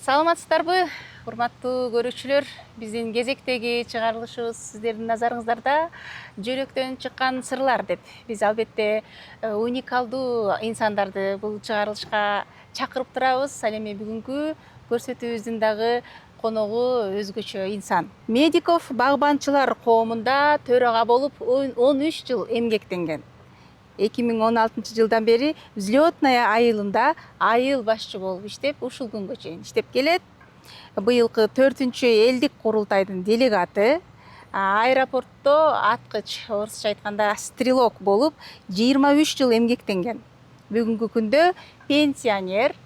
Саламатсыздарбы, урматтуу көрүүчүлөр. Биздин кезектеги чыгарылышыбыз сиздердин назарыңыздарда жүрөктөн чыккан сырлар деп. Биз албетте уникалдуу инсандарды бул чыгарылышка чакырып турабыз. Ал эми бүгүнкү көрсөтүүбүздүн дагы коногу өзгөчө инсан. Медиков багбанчылар коомунда төрага болуп 13 жыл эмгектенген. 2016 жылдан бери взлетная айылында айыл башчы болуп иштеп, ушул күнгө чейин иштеп келет. Быйылкы 4-чү элдик курултайдын делегаты, аэропортто аткыч, орусча айтканда стрелок болуп 23 жыл эмгектенген. Бүгүнкү күндө пенсионер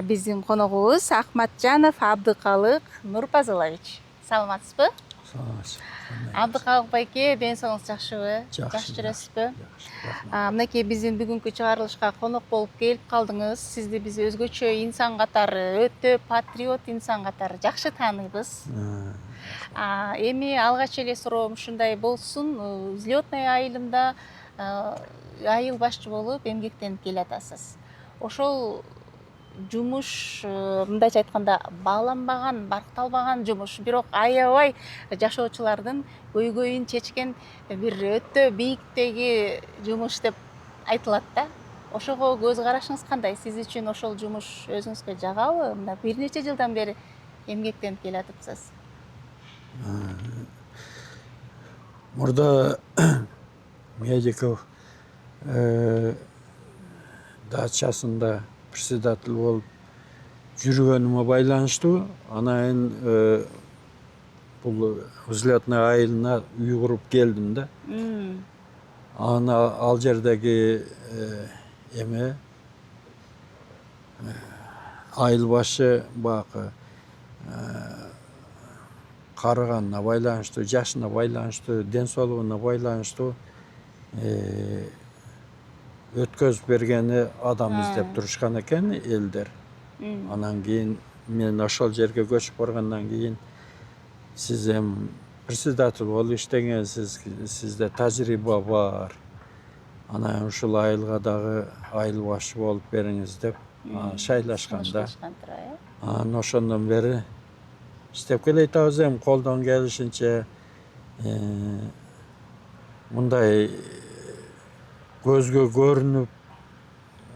биздин коногубуз Акматжанов Абдыкалык Нурпазылович. Саламатсызбы? Саламатсыз. Абдыкалык байке, ден соолугуңуз жакшыбы? Жакшы жүрөсүзбү? Мынакей биздин бүгүнкү чыгарылышка конок болуп келип калдыңыз. Сизди биз өзгөчө инсан катары, өтө патриот инсан катары жакшы тааныйбыз. Эми алгач эле суроом ушундай болсун. Взлетная айылында айыл башчы болуп эмгектенип келатасыз. Ошол жумуш мындайча айтканда бааланбаган, баркталбаган жумуш, бирок аябай жашоочулардын көйгөйүн чечкен бир өтө бийиктеги жумуш деп айтылат да. Ошого көз карашыңыз кандай? Сиз үчүн ошол жумуш өзүңүзгө жагабы? Мына бир нече жылдан бери эмгектенип келатыпсыз. Мурда Медиков дачасында председатель болуп жүргөнүмө байланыштуу, анан бул взлетная айылына үй куруп келдим да. Ал жердеги эме айыл башы баягы карыганына байланыштуу, жашына байланыштуу, ден соолугуна байланыштуу өткөзүп бергени адам издеп турушкан экен элдер. Анан кийин мен ошол жерге көчүп баргандан кийин сиз эми председатель болуп иштегенсиз, сизде тажрыйба бар. Анан ушул айылга дагы айыл башчы болуп бериңиз деп шайлашканда. Анан ошондон бери иштеп келатабыз. Эми колдон келишинче мындай көзгө көрүнүп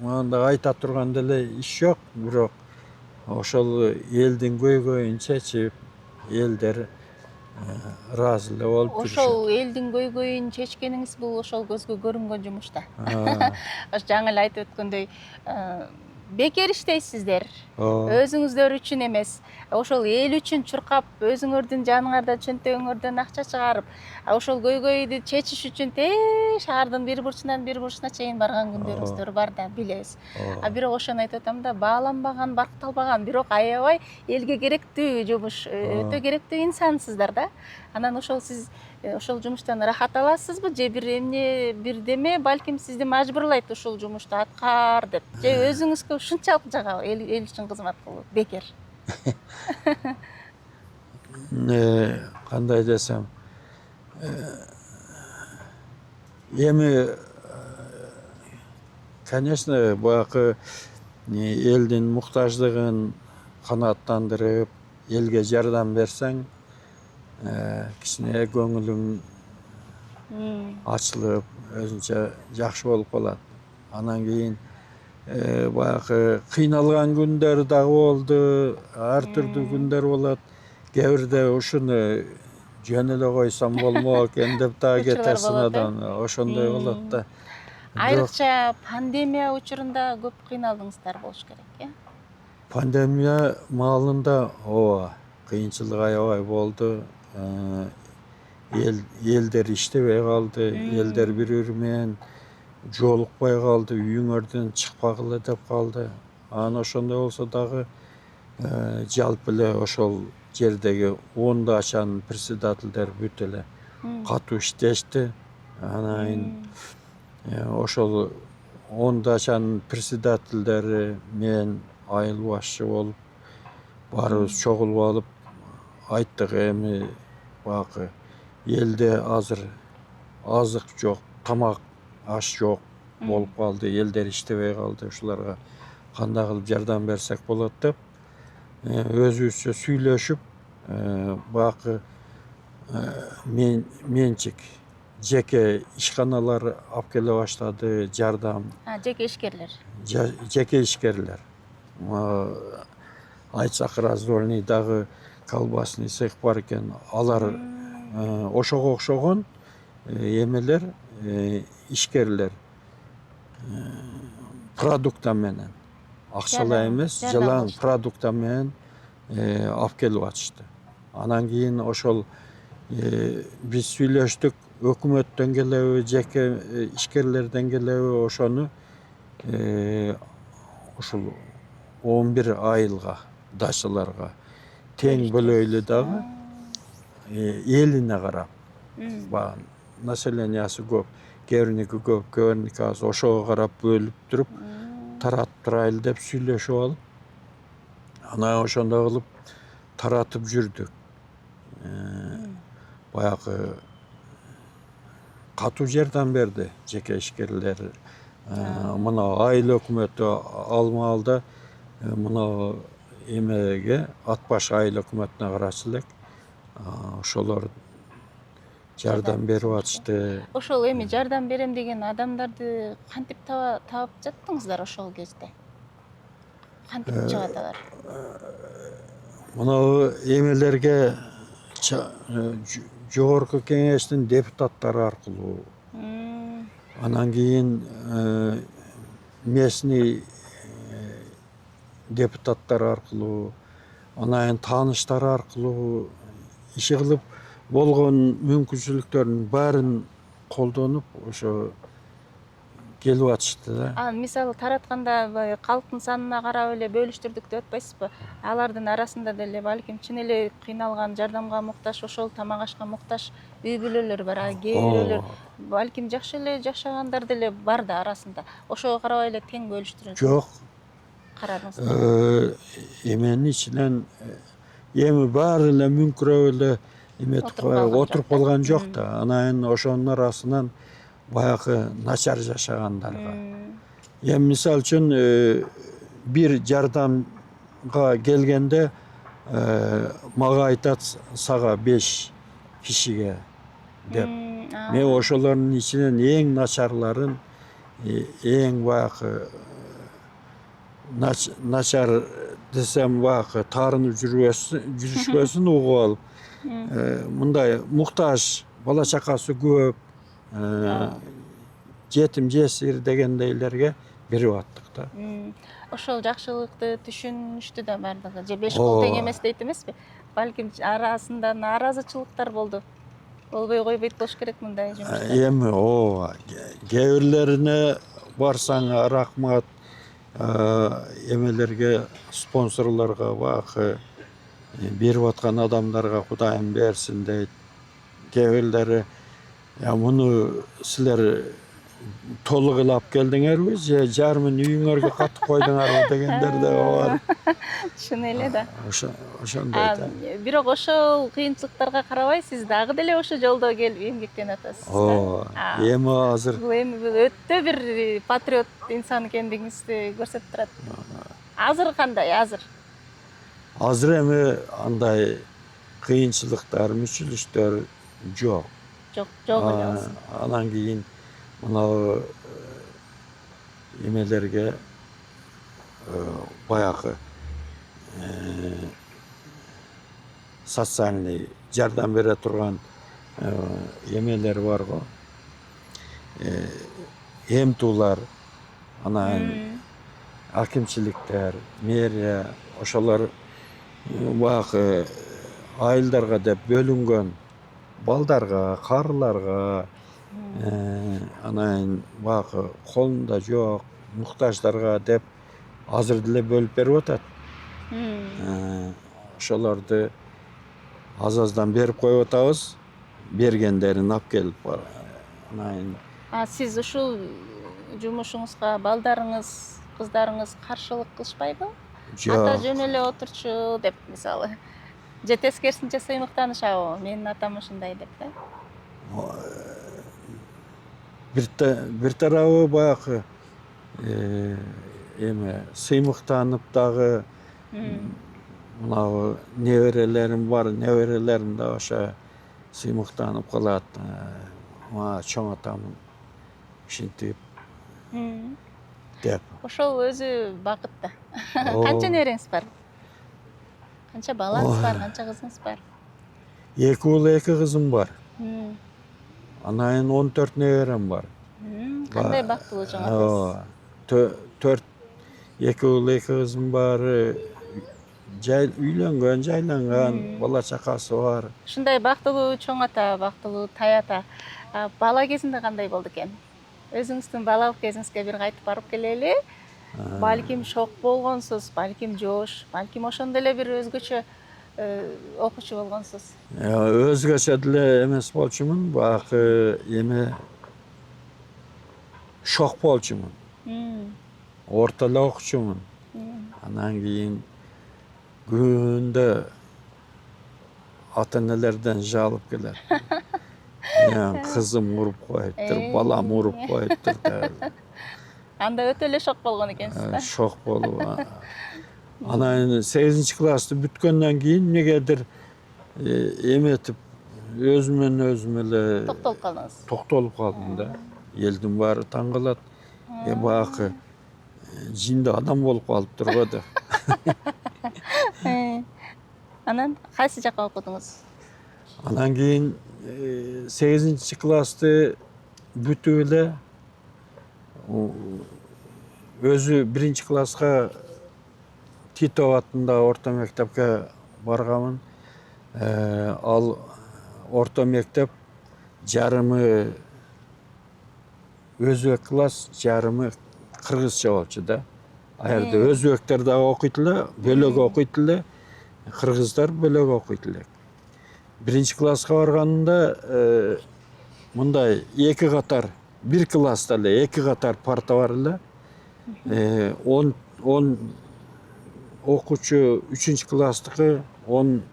анда айта турган деле иш жок, бирок ошол элдин көйгөйүн чечип, элдер ыраазы эле болуп жүрүшөт. Ошол элдин көйгөйүн чечкениңиз бул ошол көзгө көрүнгөн жумуш да. Жаңы эле айтып өткөндөй, бекер иштейсиздер. Өзүңүздөр үчүн эмес. Ошол эл үчүн чуркап, өзүңөрдүн жаныңарда чөнтөгүңөрдөн акча чыгарып, ошол көйгөйдү чечиш үчүн шаардын бир бурчунан бир бурчуна чейин барган күндөрүңүздөр бар да, билебиз. Бирок ошону айтып атам да, бааланбаган, баркталбаган, бирок аябай элге керектүү жумуш, өтө керектүү инсансыздар да. Анан ошол сиз ошол жумуштан рахат аласызбы же бирдеме балким сизди мажбурлайт ушул жумушту аткар деп? Же өзүңүзгө ушунчалык жагабы эл үчүн кызмат кылуу бекер? Кандай десем, эми конечно баягы элдин муктаждыгын канааттандырып, элге жардам берсең, кичине көңүлүң ачылып, өзүнчө жакшы болуп калат. Анан кийин баягы кыйналган күндөр дагы болду, ар түрдүү күндөр болот. Кээ бирде ушуну жөн эле койсом болмок экен деп дагы кетесиң адам, ошондой болот да. Айрыкча пандемия учурунда көп кыйналдыңыздар болуш керек, э? Пандемия маалында кыйынчылык аябай болду. Элдер иштебей калды, элдер бири-бири менен жолукпай калды, үйүңөрдөн чыкпагыла деп калды. Анан ошондой болсо дагы жалпы эле ошол жердеги ондачан председательдер бүт эле катуу иштешти. Анан ошол ондачан председательдери менен айыл башчы болуп баарыбыз чогулуп алып айттык, эми баягы элде азыр азык жок, тамак аш жок болуп калды, элдер иштебей калды, ушуларга кандай кылып жардам берсек болот деп өзүбүзчө сүйлөшүп, баягы менчик жеке ишканалар алып келе баштады, жардам. Жеке ишкерлер. Жеке ишкерлер. Айтсак раздольныйдагы колбасный цех бар экен, алар ошого окшогон эмелер, ишкерлер продукта менен, акчалай эмес, жалаң продукта менен алып келип атышты. Анан кийин ошол биз сүйлөштүк, өкмөттөн келеби, жеке ишкерлерден келеби, ошону ушул 11 айылга, дачаларга тең бөлөйлү дагы, элине карап. Населениясы көп, кээ бириники аз, ошого карап бөлүп туруп, таратып турайлы деп сүйлөшүп алып, анан ошондой кылып таратып жүрдүк. Баягы катуу жардам берди жеке ишкерлер. Мына айыл өкмөтү алмалда мына эмеге Атбаш айыл өкмөтүнө карачу элек, ошолор жардам берип атышты. Ошол эми жардам берем деген адамдарды кантип таап жаттыңыздар ошол кезде? Кантип чыгат алар? Мына эмелерге жогорку кеңештин депутаттары аркылуу, анан кийин местный депутаттар аркылуу, анан тааныштар аркылуу иши кылып болгон мүмкүнчүлүктөрдүн баарын колдонуп ошо келип атышты да. Мисалы таратканда калктын санына карап эле бөлүштүрдүк деп атпайсызбы? Алардын арасында деле балким чын эле кыйналган, жардамга муктаж, ошол тамак ашка муктаж үй бүлөлөр бар. Кээ бирөөлөр балким жакшы эле жашагандар деле бар да арасында. Ошого карабай эле тең бөлүштүрүңүз. Жок. Карадыңызбы? Эменин ичинен эми баары эле мүңкүрөп эле отуруп калган жок да. Анан ошонун арасынан баягы начар жашагандарга. Эми мисалы үчүн бир жардамга келгенде мага айтат сага 5 кишиге деп. Мен ошолордун ичинен эң начарларын, эң баягы начар десем баягы таарынып жүрүшпөсүн угуп алып, мындай муктаж, бала чакасы көп, жетим жесир дегендейлерге берип аттык да. Ошол жакшылыкты түшүнүштү да бардыгы. Же 5 кол тең эмес дейт эмеспи? Балким арасында наразычылыктар болду. Болбой койбойт болуш керек мындай жумуштар. Эми кээ бирлерине барсаң рахмат, эмелерге, спонсорлорго баягы берип аткан адамдарга Кудайым берсин дейт. Кээ бирлери муну силер толук эле алып келдиңерби, же жарымын үйүңөргө катып койдуңарбы дегендер да бар. Чын эле да. Ошондой да. Бирок ошол кыйынчылыктарга карабай сиз дагы деле ошол жолдо келип эмгектенип атасыз да. Эми азыр бул өтө бир патриот инсан экендигиңизди көрсөтүп турат. Азыр кандай? Азыр эми андай кыйынчылыктар, мүчүлүштөр жок. Жок эле азыр. Анан кийин мына эмелерге баягы социальный жардам бере турган эмелер бар го. Эмтуулар, анан акимчиликтер, мэрия, ошолор баягы айылдарга деп бөлүнгөн балдарга, карыларга, анан баягы колунда жок муктаждарга деп азыр деле бөлүп берип атат. Ошолорду аз-аздан берип коюп атабыз, бергендерин алып келип. Анан сиз ушул жумушуңузга балдарыңыз, кыздарыңыз каршылык кылышпайбы? Ата жөн эле отурчу деп мисалы. Же тескерисинче сыймыктанышабы? Менин атам ушундай деп да? Бир тарабы баягы эме сыймыктанып дагы Mına neverelerim var, neverelerim de aşağı sıymıktanıp kalat. Ma çoğ atam şintip dep. Ошол өзү бакыт да. О. Канча небереңиз бар? Канча балаңыз бар, канча кызыңыз бар? 2 uul 2 kızım var. М. Anayın 14 neverem var. Кандай бактылуу чоң атасыз? 4 2 uul 2 kızım var. Üylөнгөн, жайланган, бала чакасы бар. Ушундай бактылуу чоң ата, бактылуу тай ата бала кезинде кандай болду экен? Өзүңүздүн балалык кезиңизге бир кайтып барып келели. Балким шок болгонсуз, балким жоош, балким ошондо эле бир өзгөчө окуучу болгонсуз. Өзгөчө деле эмес болчумун, баягы эме шок болчумун. Ортоло окучумун. Анан кийин күндө ата-энелерден жалып келет. Кызым уруп коюптур, балам уруп коюптур деп. Анда өтө эле шок болгон экенсиз да? Шок болуп. Анан 8-классты бүткөндөн кийин негедир эметип өзүмөн өзүм эле Токтолуп калдыңыз. токтолуп калдым да. Элдин баары таң калат. Баягы жинде адам болуп калыптыр го деп. Анан кайсы жакка окудуңуз? Анан кийин 8-классты бүтүп эле өзү 1-класска Титов атындагы орто мектепке барганмын. Ал орто мектеп жарымы өзбек класс, жарымы кыргызча болчу да. Аерде өзбектер да окуйт эле, бөлөк окуйт эле, кыргыздар бөлөк окуйт эле. 1-класска барганда мындай 2 катар, 1 класста эле 2 катар парта бар эле. 10 окуучу 3-класстыкы 10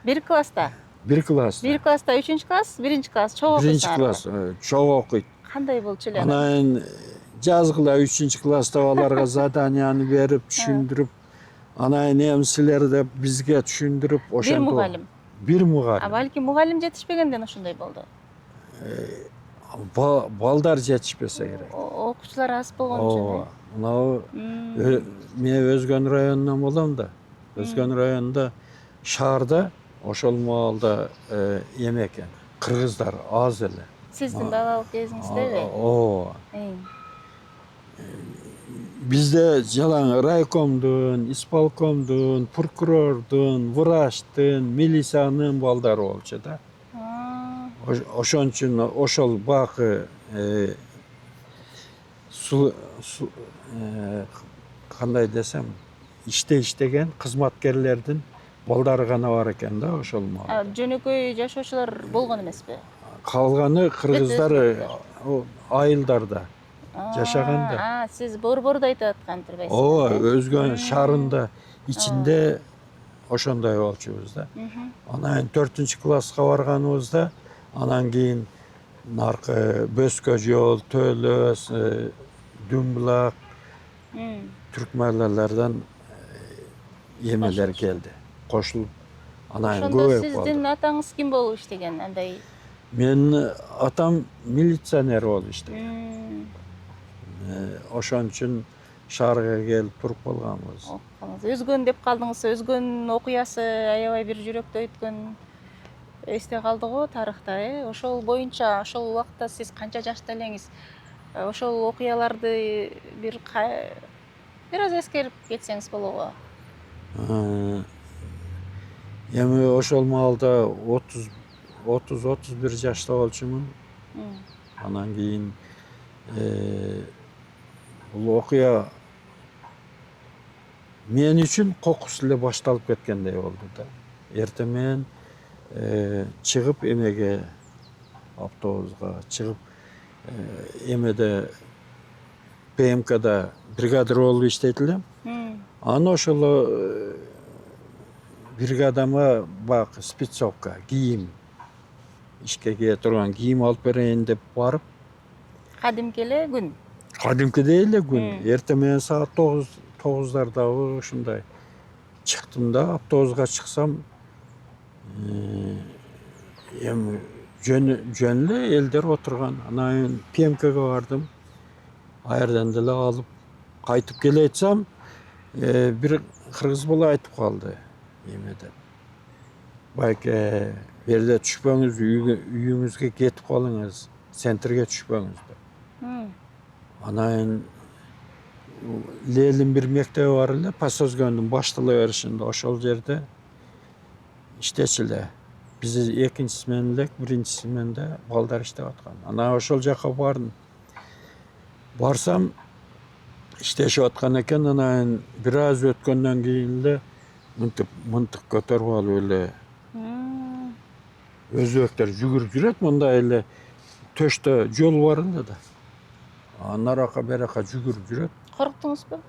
1 класста? 1 класста. 1 класста 3 класс, 1 класс чогуу окуйт. 1 класс чогуу окуйт. Кандай болчу эле? Анан жазгыла 3-класста аларга заданияны берип, түшүндүрүп, анан эмсилер деп бизге түшүндүрүп, ошентип. Бир мугалим. Бир мугалим. Балки мугалим жетишпегенден ошондой болду. Балдар жетишпесе керек. Окуучулар аз болгон үчүн. Мынау мен Өзгөн районунан болом да. Өзгөн районунда шаарда ошол маалда эме экен. Кыргыздар аз эле. Сиздин балалык кезиңиздеби? Бизде жалаң райкомдун, исполкомдун, прокурордун, врачтын, милициянын балдары болчу да. Ошон үчүн ошол бакы кандай десем, иштеген кызматкерлердин балдары гана бар экен да ошол маалда. Жөнөкөй жашоочулар болгон эмеспи? Калганы кыргыздар айылдарда жашаганда. Сиз борборду айтып аткан турбайсызбы? Өзгөн шаарында ичинде ошондой болчубуз да. Анан 4-класска барганыбызда анан кийин наркы Бөскө жол, Төлөс, Дүмбулак, түркмөнлөрдөн эмелер келди. Кошулуп анан Ошондо көбөйүп калды. сиздин атаңыз ким болуп иштеген андай? Мен атам милиционер болуп иштеген. Ошон үчүн шаарга келип туруп калганбыз. Өзгөн деп калдыңыз, өзгөн окуясы аябай бир жүрөктө өткөн эсте калды го тарыхта, Ошол боюнча, ошол убакта сиз канча жашта элеңиз? Ошол окуяларды бир аз эскерип кетсеңиз болобу? Эми ошол маалда 30-31 жашта болчумун. Анан кийин бул окуя мен үчүн кокус эле башталып кеткендей болду да. Эртең менен чыгып эмеге автобуска чыгып эмеде ПМКда бригадир болуп иштейт элем. Анан ошол бригадама бак спецовка, кийим ишке кие турган кийим алып берейин деп барып. Кадимки эле күн. Кадимкидей эле күн. Эртең менен саат 9-дардагы ушундай çıktım da avtobusga çıksam hem jönlü elder oturgan. Anayın PMK'ga vardım. Ayerden dile alıp kaytıp geletsem bir kırgız bola aytıp kaldı. Yemede. Belki berde düşpöңүz, үйүңүзгө кетип калыңыз, центрге түшпөңүз деп. Анан Лелин bir мектеби бар эле, Пасөзгөндүн баштала беришинде, ошол жерде иштечиле. Биз экинчи смен элек, биринчи сменде балдар иштеп аткан. Анан ошол жака бардым. Барсам иштешип аткан экен, анан бир аз өткөндөн кийин эле мынтык көтөрүп алып эле өзбектер жүгүрүп жүрөт, мында эле төштө жол бар эле да. Нарака берака жүгүрүп жүрөт. Корктуңузбу?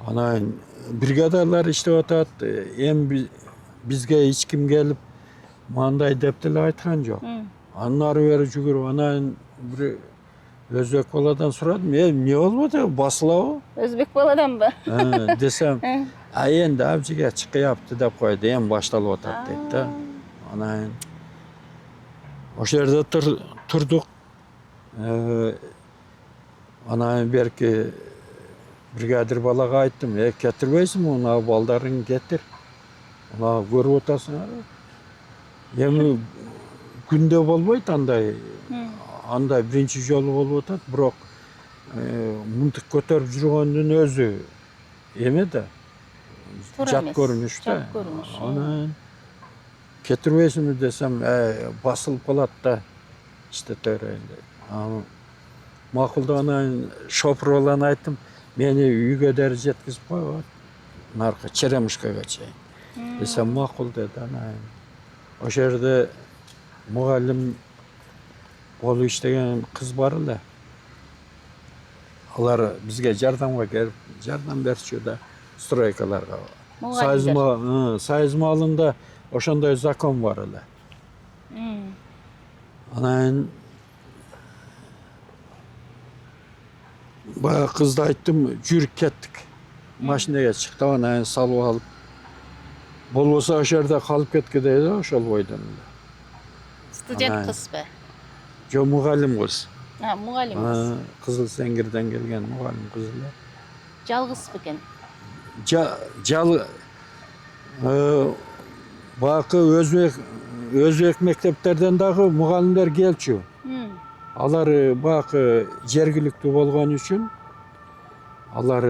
Анан бригадалар иштеп атат. Эми бизге эч ким келип мындай деп деле айткан жок. Анан ары бери жүгүрүп, анан бир өзбек баладан сурадым, эмне болуп атат, басылабы? Өзбек баладанбы? Десем, энди абжиге чыкыяпты деп койду, эми башталып атат дейт да. Анан ошол жерде турдук. Анан берки бригадир балага айттым, кетирбейсиңби, мына балдарың кетир. Мына көрүп атасыңар. Эми күндө болбойт андай. Андай биринчи жолу болуп атат, бирок мынтык көтөрүп жүргөндүн өзү эме да. Жат көрүнүш да. Анан кетирбейсиңби десем, басылып калат да. İşte Макулда анан шопур баланы айттым, мени үйгө дери жеткизип койгула. Наркы Черемушкага чейин. Десем макул деди. Анан ошол жерде мугалим болуп иштеген кыз бар эле. Алар бизге жардамга келип, жардам берчү да стройкаларга. Союз маалында ошондой закон бар эле. Анан бая кызды айттым, жүрүп кеттик. Машинага чыкты, анан салып алып. Болбосо ошол жерде калып кетке дейт, ошол бойдон эле. Студент кызбы? Жо, мугалим кыз. Мугалим кыз. Кызыл Сеңгирден келген мугалим кыз эле. Жалгызбы экен? Бакы өзбек мектептерден дагы мугалимдер келчү. Алар бакы жергиликтүү болгон үчүн алар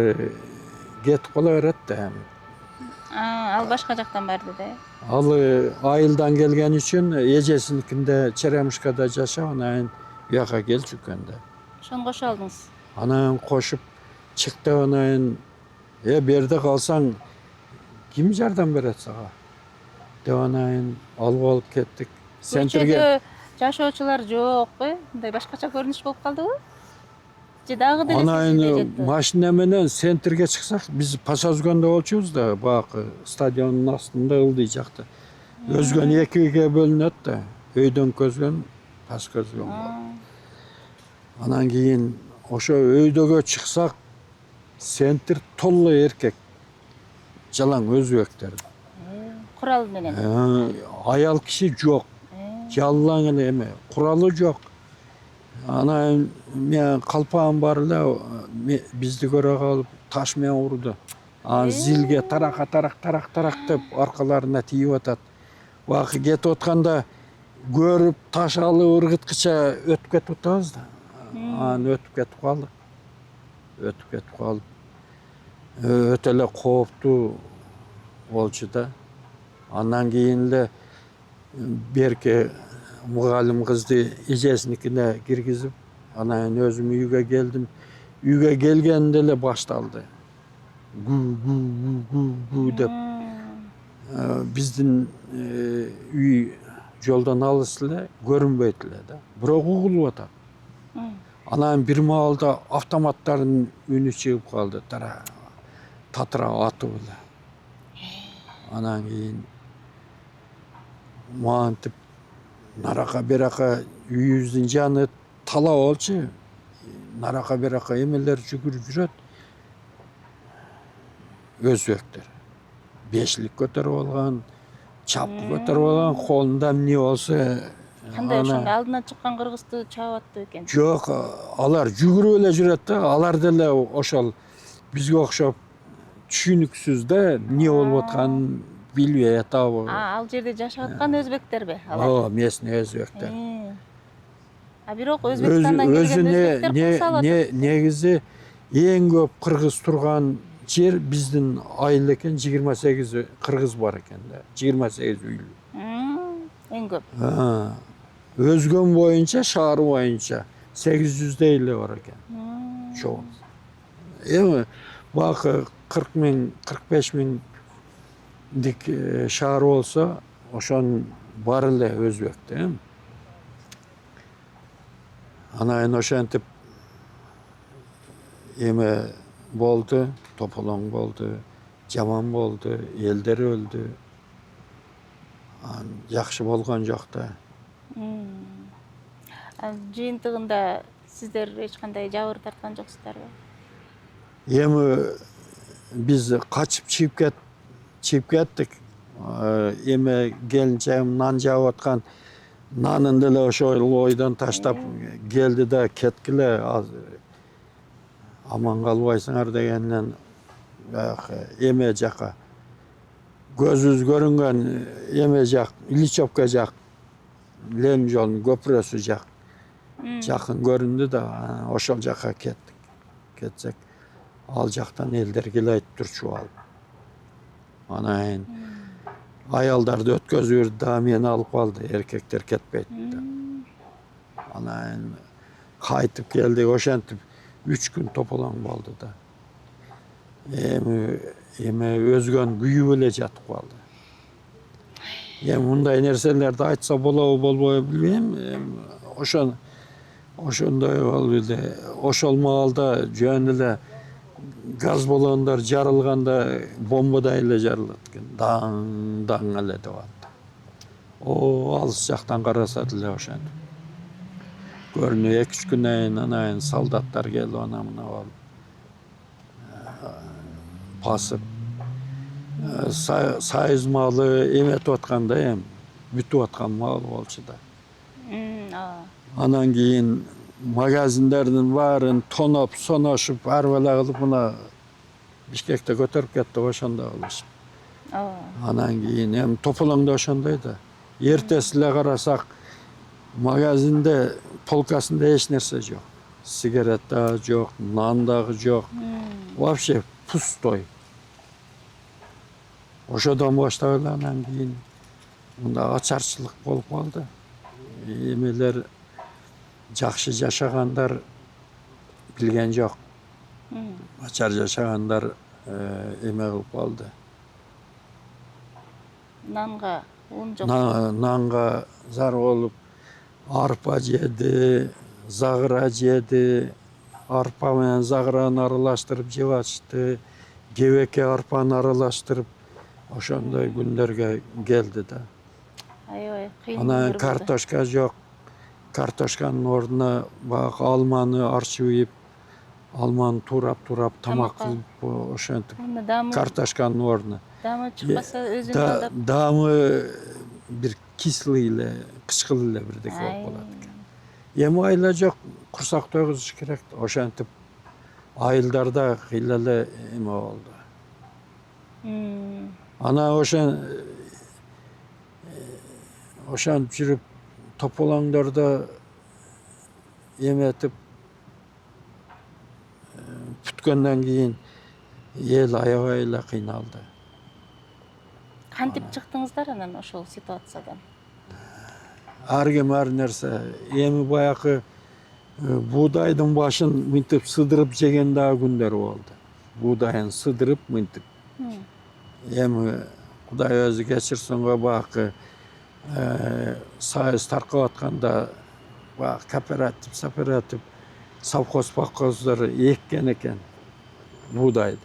кетип кала берет да. Ал башка жактан барды да. Ал айылдан келген үчүн эжесиникинде Черемушкада жашап, анан буяка келчү экен да. Ошону кошо алдыңыз. Анан кошуп чыкты, анан берде калсаң ким жардам берет сага? Деп анан алып алып кеттик. Көчөдө жашоочулар жокпу? Мындай башкача көрүнүш болуп калдыбы? Же дагы деле Анан машина менен центрге чыксак, биз Пасөзгөндө болчубуз да, бакы стадиондун астында ылдый жакта. Өзгөн экиге бөлүнөт да. Өйдөн көзгөн, пас көзгөн. Анан кийин ошо өйдөгө чыксак, центр толло эркек. Жалаң өзбектер. Курал менен. Аял киши жок. Жалаң эле эме, куралы жок. Анан мен калпагым бар эле, бизди көрө калып таш менен урду. Анан зилге тарак деп аркаларына тийип атат. Бакы кетип атканда көрүп таш алып ыргыткыча өтүп кетип атабыз да. Анан өтүп кетип калып. Өтө эле кооптуу болчу да. Андан кийин эле берки мугалим кызды эжесиникине киргизип, анан өзүм үйгө келдим. Үйгө келгенде эле башталды. Гу деп. Биздин үй жолдон алыс эле, көрүнбөйт эле да. Бирок угулуп атат. Анан бир маалда автоматтардын үнү чыгып калды, татырап атып эле. Анан кийин мантип нарака берака үйүбүздүн жаны тала болчу. Нарака берака эмелер жүгүрүп жүрөт. Өзбектер. бешлик көтөрүп алган, чапкы көтөрүп алган, колунда эмне болсо Кандай ошондо алдынан чыккан кыргызды чаап аттып экен? жок, алар жүгүрүп эле жүрөт да, алар деле ошол бизге окшоп түшүнүксүз да, эмне болуп атканын билбей атабы. Ал жерде жашап аткан өзбектерби алар? Ооба, местный өзбектер. Бирок Өзбекстандан келген өзбектер курс алат. Негизи эң көп кыргыз турган жер биздин айыл экен, 28 кыргыз бар экен да, 28 үйлүү. Эң көп. Өзгөн боюнча, шаар боюнча 800 эле бар экен. Чоң. Эми бакы 40 миң, 45 миңдик шаар болсо, ошонун бар эле өзбек да. Анан ошентип эме болду, тополоң болду, жаман болду, элдер өлдү. Жакшы болгон жок да. Жыйынтыгында сиздер эч кандай жабыр тарткан жоксуздарбы? Эми биз качып чыгып кеттик. Эме келинчегим нан жаап аткан, нанын деле ошол ойдон таштап келди да кеткиле, аман калбайсыңар дегенден эме жака, көзүбүз көрүнгөн эме жак, Ильичевка жак, Ленин жолунун көпүрөсү жак жакын көрүндү да, ошол жака кеттик. Кетсек, ал жактан элдер келе турчу алып. Анан аялдарды өткөзүп берди да, мени алып калды, эркектер кетпейт да. Анан кайтып келдик, ошентип 3 күн тополоң болду да. Эми өзгөн күйүп эле жатып калды. Эми мындай нерселерди айтса болобу болбойбу билбейм. Ошондой болуп эле, ошол маалда жөн эле газ баллондор жарылганда бомбадай эле жарылат экен. Даң эле деп атты. Алыс жактан караса деле ошентип. Көрүнүп 2-3 күндөн кийин анан солдаттар келип анан мына болуп басып, союз маалы эметип атканда эми бүтүп аткан маал болчу да. Анан кийин магазиндердин баарын тоноп, соношуп, ар бала кылып мына Бишкекте көтөрүп кетти ошондой кылышып. Анан кийин эми тополоң да ошондой да. Эртеси эле карасак, магазинде полкасында эч нерсе жок. Сигарет дагы жок, нан дагы жок. Вообще пустой. Ошодон баштап эле анан кийин мында ачарчылык болуп калды. Эмелер жакшы жашагандар билген жок. Ачар жашагандар эме кылып калды. Нанга ун жок. Нанга зар болуп, арпа жеди, загыра жеди, арпа менен загыраны аралаштырып жеп ачты, кебеке арпаны аралаштырып, ошондой күндөргө келди да. Аябай кыйын. Анан картошка жок. Картошканын ордуна баягы алманы арчып ийип, алманы турап тамак кылып ошентип. Картошканын ордуна. Дамы чыкпаса өзүн алдап. Дамы бир кислый эле, кычкыл эле бирдеке болуп калат экен. Эми айла жок, курсак тойгузуш керек. Ошентип айылдарда кыйла эле эме болду. Анан ошентип жүрүп тополоңдордо эметип бүткөндөн кийин эл аябай эле кыйналды. Кантип чыктыңыздар анан ошол ситуациядан? Ар ким ар нерсе. Эми баягы буудайдын башын мынтип сыдырып жеген дагы күндөр болду. Буудайын сыдырып мынтип. Эми Кудай өзү кечирсин го, баягы союз таркап атканда баягы кооператив, совхоз эккен экен буудайды.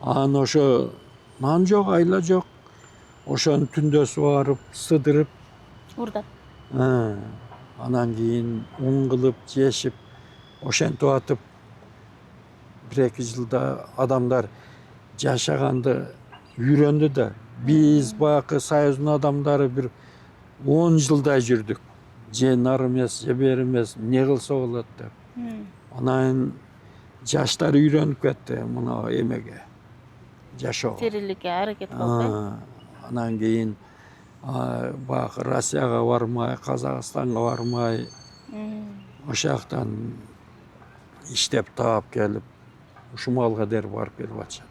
Анан ошо нан жок, айла жок. Ошону түндөсү барып сыдырып урдап. Анан кийин ун кылып жешип, ошентип атып 1-2 жылда адамдар жашаганды үйрөндү да. Биз баягы Союздун адамдары бир 10 жылдай жүрдүк. Же нар эмес, же бери эмес, эмне кылса болот деп. Анан жаштар үйрөнүп кетти мына эмеге, жашоого. Тириликке аракет кылып. Анан кийин баягы Россияга бармай, Казакстанга бармай, ошол жактан иштеп таап келип, ушул дер барып келип атышат.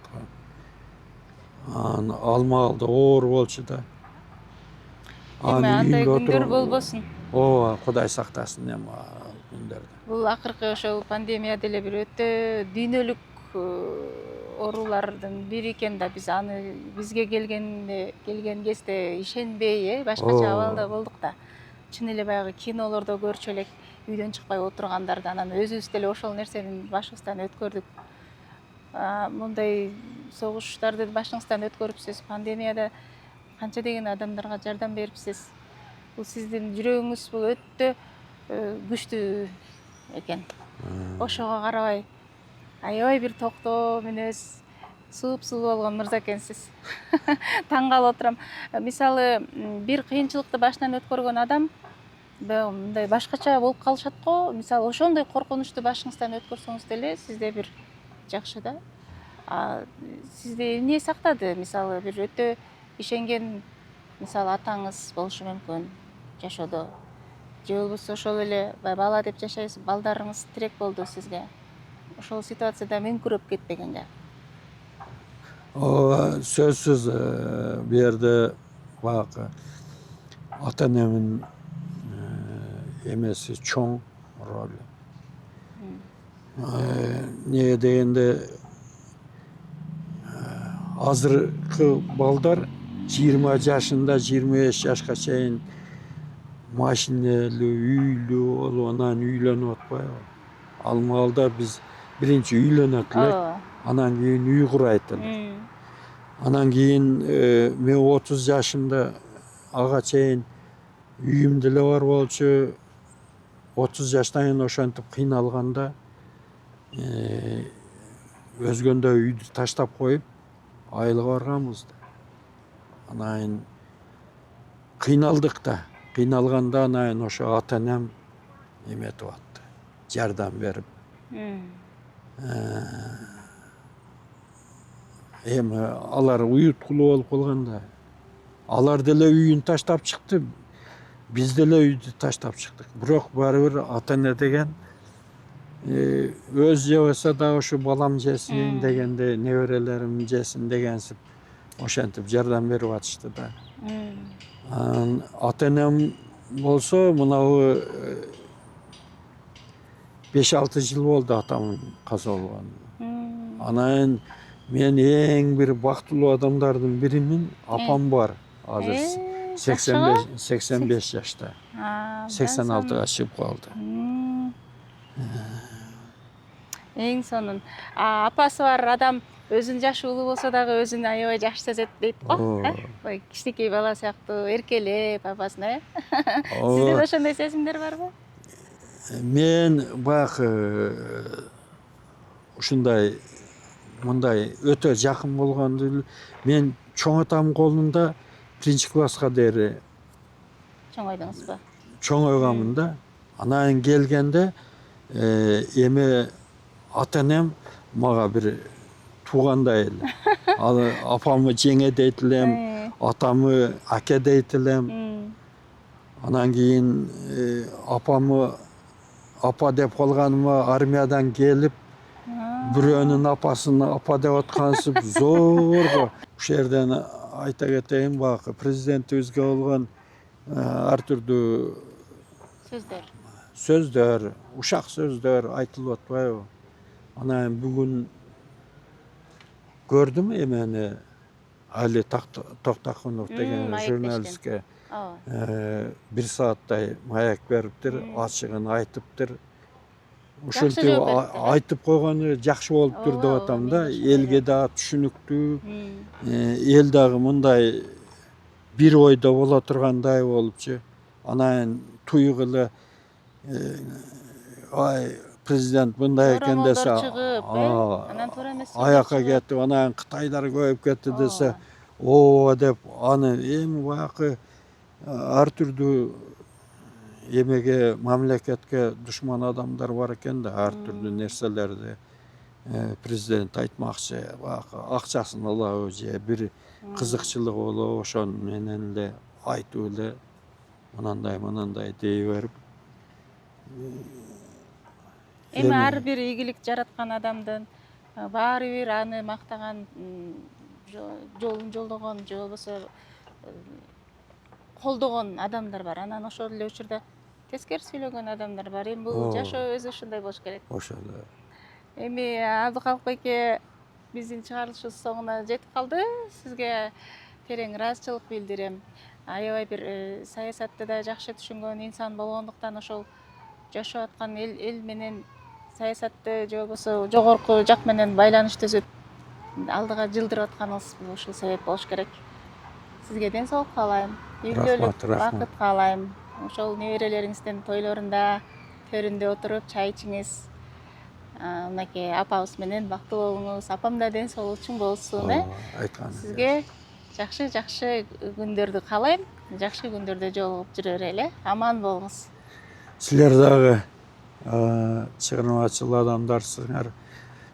Ал маалда оор болчу да. Эми андай күндөр болбосун. Ооба, Кудай сактасын эми ал күндөрдү. Бул акыркы ошол пандемия деле бир өтө дүйнөлүк оорулардын бири экен да, биз аны бизге келген кезде ишенбей, башкача абалда болдук да. Чын эле баягы кинолордо көрчү элек үйдөн чыкпай отургандарды, анан өзүбүз деле ошол нерсени башыбыздан өткөрдүк. Мындай согуштарды башыңыздан өткөрүпсүз, пандемияда канча деген адамдарга жардам берипсиз. Бул сиздин жүрөгүңүз бул өтө күчтүү экен. Ошого карабай аябай бир токтоо мүнөз, сууп-сулуу болгон мырза экенсиз. Таң калып отурам. Мисалы, бир кыйынчылыкты башынан өткөргөн адам мындай башкача болуп калышат го. Мисалы, ошондой коркунучту башыңыздан өткөрсөңүз деле сизде бир жакшы да. Сизди эмне сактады? Мисалы, бир өтө ишенген, мисалы, атаңыз болушу мүмкүн жашоодо. Же болбосо ошол эле бала деп жашайсыз, балдарыңыз тирек болду сизге. Ошол ситуацияда мүңкүрөп кетпегенге. Сөзсүз бу жерде баягы ата-энемдин эмеси чоң роль. Неге дегенде азыркы балдар 20 жашында, 25 жашка чейин машинелүү, үйлүү болуп, анан үйлөнүп атпайбы? Ал маалда биз биринчи үйлөнөт элек, анан кийин үй курайт элек. Анан кийин мен 30 жашымда ага чейин үйүм деле бар болчу. 30 жаштан кийин ошентип кыйналганда өзгөндө үйдү таштап коюп айылга барганбыз да. Анан кыйналдык да. Кыйналганда анан ошо ата-энем эметип атты, жардам берип. Эми алар уюткулуу болуп калганда, алар деле үйүн таштап чыкты, биз деле үйдү таштап чыктык. Бирок баары бир ата-эне деген өз жебесе дагы ушу балам жесин дегенде, неберелерим жесин дегенсип ошентип жардам берип атышты да. Ата-энем болсо мынабу 5-6 жыл болду атамын каза болгонуна. Анан мен эң бир бактылуу адамдардын биримин. Апам бар азыр 85 жашта. 86-га чыгып калды. Эң сонун. Апасы бар адам өзүн жашы улуу болсо дагы өзүн аябай жакшы сезет дейт го. Ой, кичинекей бала сыяктуу эркелеп апасына. Сизде да ошондой сезимдер барбы? Мен баягы ушундай мындай өтө жакын болгонду мен чоң атамдын колунда 1-класска дейин Чоңойдуңузбу? Чоңойгонмун да. Анан келгенде эми ата-энем мага бир туугандай эле. Ал апамы жеңе дейт элем, атамы аке дейт элем. Анан кийин апамы апа деп калганыма армиядан келип, бирөөнүн апасын апа деп аткансып зорго. Ушул жерден айта кетейин, баягы президентибизге болгон ар түрдүү сөздөр, ушак сөздөр айтылып атпайбы? Анан бүгүн көрдүм эмени Али Токтокунов деген журналистке 1 сааттай маек бериптир, ачыгын айтыптыр. Ушинтип айтып койгону жакшы болуптур деп атам да. Элге дагы түшүнүктүү, эл дагы мындай бир ойдо боло тургандай болупчу. Анан туюк эле ай президент мындай экен десе, анан туура эмес. аяка кетип, анан Кытайлар көбөйүп кетти десе, ооба деп аны эми баягы ар түрдүү эмеге мамлекетке душман адамдар бар экен да ар түрдүү нерселерди президент айтмакчы баягы акчасын алабы же бир кызыкчылыгы болобу ошону менен эле айтып эле мынандай дей берип эми ар бир ийгилик жараткан адамдын баары бир аны мактаган жолун жолдогон же болбосо колдогон адамдар бар. Анан ошол эле учурда тескери сүйлөгөн адамдар бар. Эми бул жашоо өзү ушундай болуш керек. ошо эле. Эми Абдыкалык байке биздин чыгарылышыбыз соңуна жетип калды. Сизге терең ыраазычылык билдирем. Аябай бир саясатты да жакшы түшүнгөн инсан болгондуктан ошол жашап аткан эл менен саясатты же болбосо жогорку жак менен байланыш түзүп алдыга жылдырып атканыңыз ушул себеп болуш керек. Сизге ден соолук каалайм. Үйлүүлүк бакыт каалайм. Ошол неберелериңиздин тойлорунда төрүндө отуруп чай ичиңиз. Мынакей апабыз менен бактылуу болуңуз. Апам да ден соолугу чың болсун, Сизге жакшы күндөрдү каалайм. Жакшы күндөрдө жолугуп жүрө берели. Аман болуңуз. Силер дагы чыгармачыл адамдарсыңар.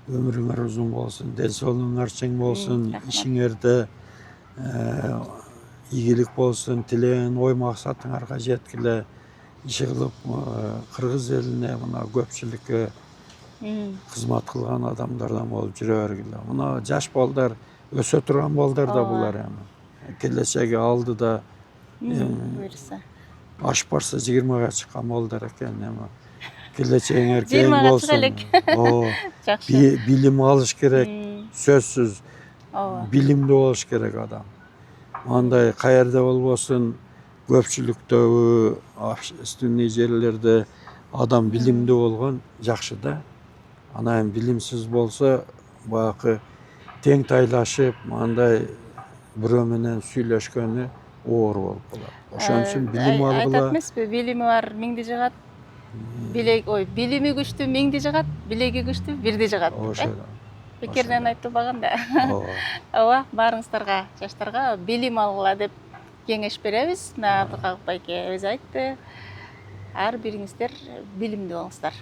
Өмүрүңөр узун болсун, ден соолугуңар чың болсун, ишиңерде ийгилик болсун, тилеген ой максатыңарга жеткиле. Иши кылып кыргыз элине мына көпчүлүккө кызмат кылган адамдардан болуп жүрө бергиле. Мына жаш балдар, өсө турган балдар да булар эми. Келечеги алдыда Буюрса. ашып барса 20-га чыккан балдар экен эми. Келечегиңер кең болсун. 20-га чыга элек. Жакшы. Билим алыш керек, сөзсүз. Ооба. Билимдүү болуш керек адам. Андай каерде болбосун, көпчүлүктөгү общественный жерлерде адам билимдүү болгон жакшы да. Анан билимсиз болсо, баягы тең тайлашып, мындай бирөө менен сүйлөшкөнү оор болуп калат. Ошон үчүн билим алгыла. Айтат эмеспи, билими бар миңди жыгат. Билими күчтүү миңди жыгат, билеги күчтүү бирди жыгат. Ошо. Пикирден айтылбаган да. Ооба. Ооба, баарыңыздарга, жаштарга билим алгыла деп кеңеш беребиз. Мына Абдыкалык байке өзү айтты. Ар бириңиздер билимдүү болуңуздар.